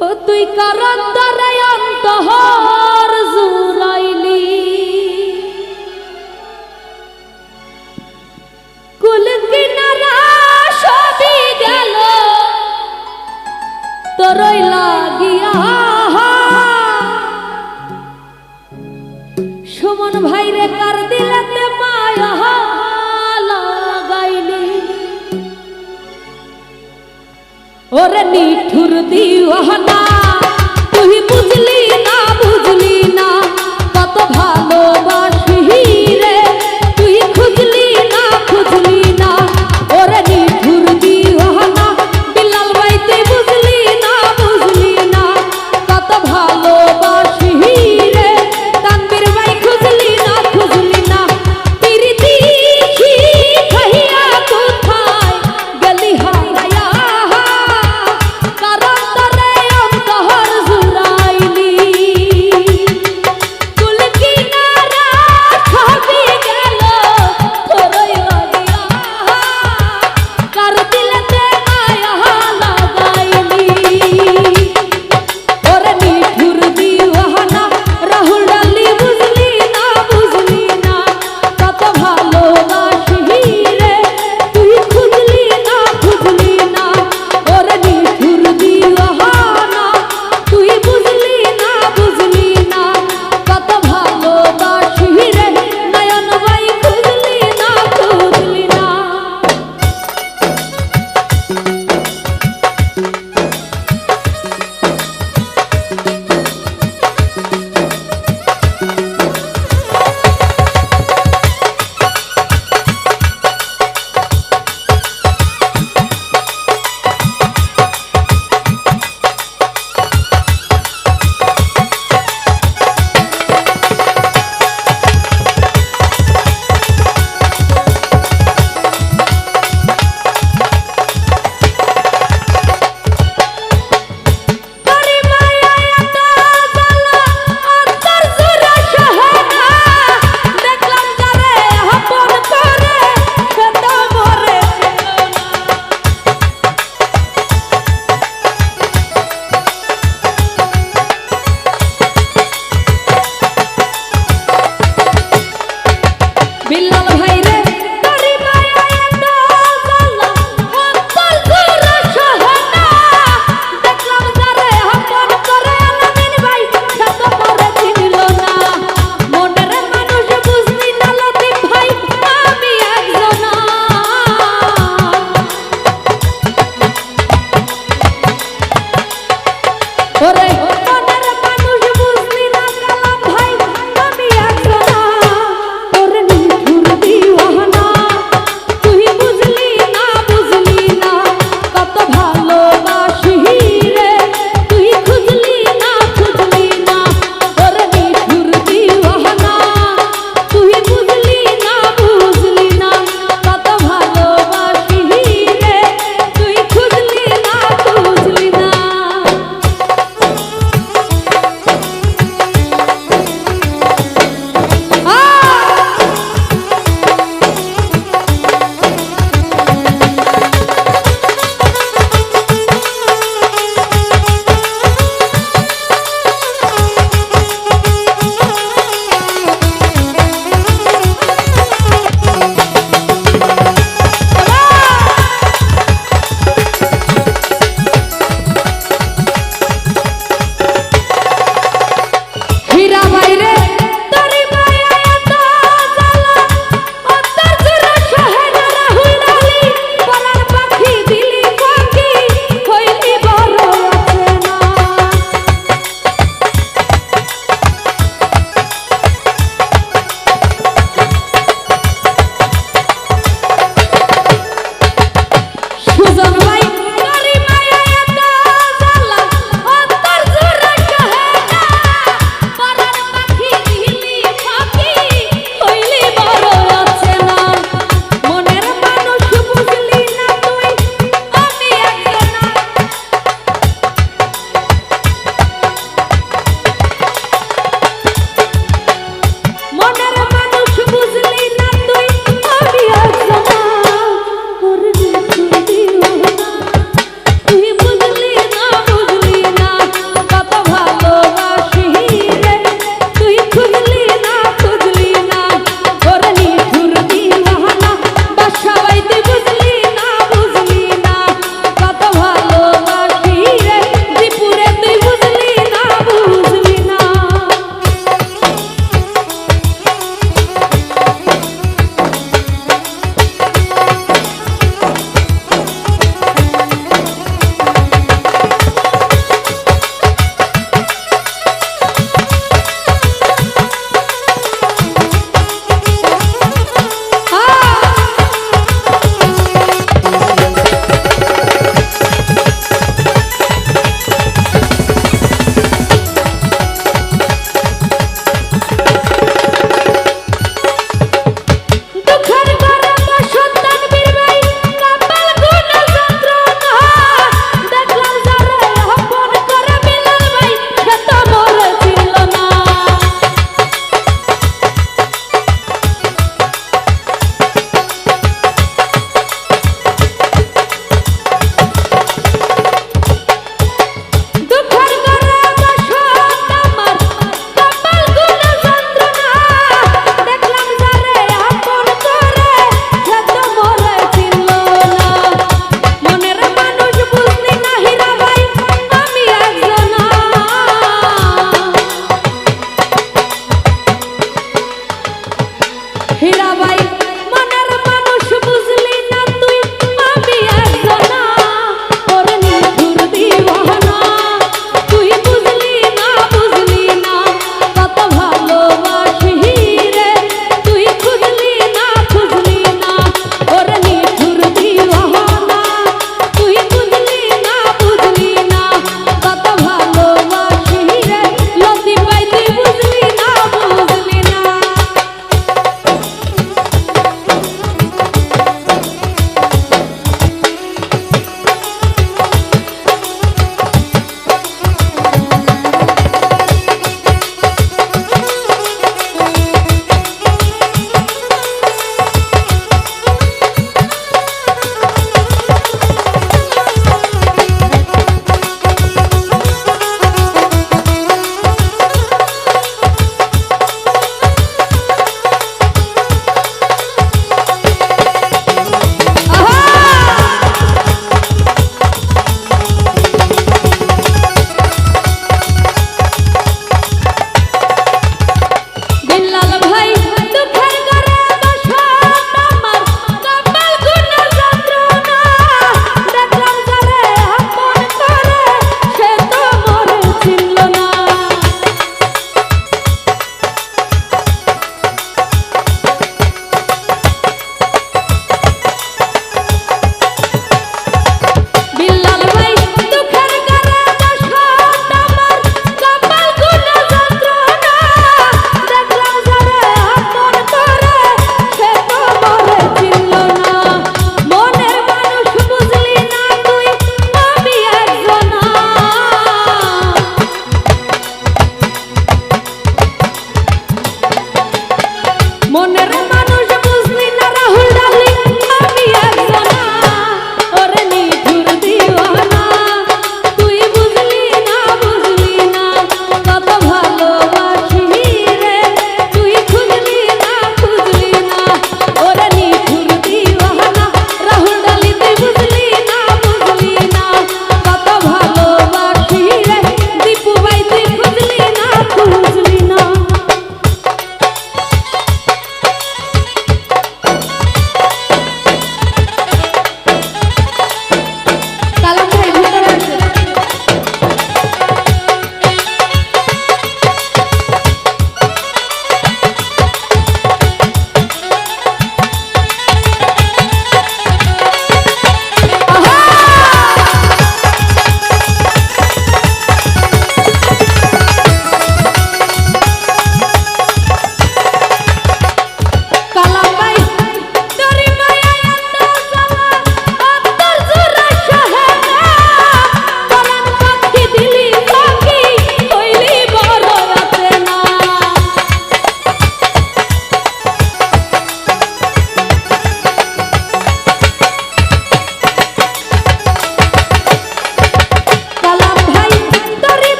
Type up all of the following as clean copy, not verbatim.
ও তুই কারান্তরে অন্তহর জুরাইলি কুল কিনারা সবই গেল তোরই লাগিয়া সুমন ভাইরে কার দিলাতে মায়া লাগাইলি ওরে নিঠুর দিওয়ানা তুই বুঝলি না কত ভালোবাসি রে তুই খুঁজলি না ওরে নিঠুর দিওয়ানা বিলাল ভাই তুই বুঝলি না কত ভালোবাসি রে তানবীর ভাই খুঁজলি না প্রীতি খাইয়া কোথায় গলি হারায়া কারান্তরে অন্তহর জুরাইলি কুল কিনারা সবই গেল তোরই লাগিয়া কার দিলেতে মায়া লাগাইলি ওরে নিঠুর দিওয়ানা রাহুল ডালি বুঝলি না কত ভালোবাসি রে তুই খুঁজলি না ওরে নিঠুর দিওয়ানা তুই বুঝলি না কত ভালোবাসি রে নয়ন ভাই খুঁজলি না তোরে মায়া এত জ্বালা অন্তর জুড়ে সহে না দেখলাম যারে আপন করে সে তো মরে বিলাল ভাই রে তোরে মায়া এত জ্বালা অন্তর জুড়ে সহে না দেখলাম যারে আপন করে আলামিন ভাই সে তো মরে চিনিল না মনের মানুষ বুঝলি না লতিফ ভাই আমি একজনা ওরে মনের মানুষ বুঝলি না কালাম ভাই আমি একজনা ওরে নিঠুর দিওয়ানা তুই বুঝলি না কত ভালোবাসি রে তুই খুঁজলি না ওরে নিঠুর দিওয়ানা তুই বুঝলি না কত ভালোবাসি রে তুই খুঁজলি না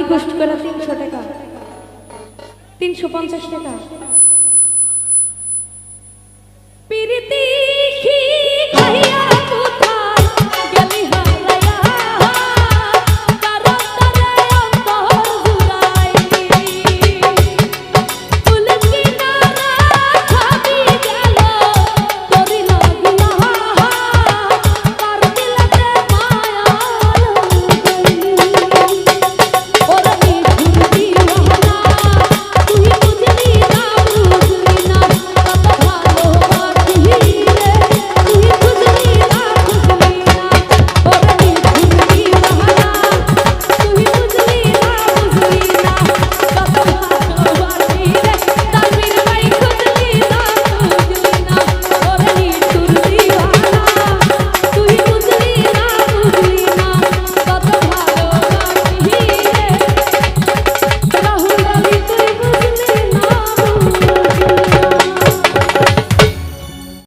রিকোয়েস্ট করে 300 টাকা 350 টাকা প্রীতি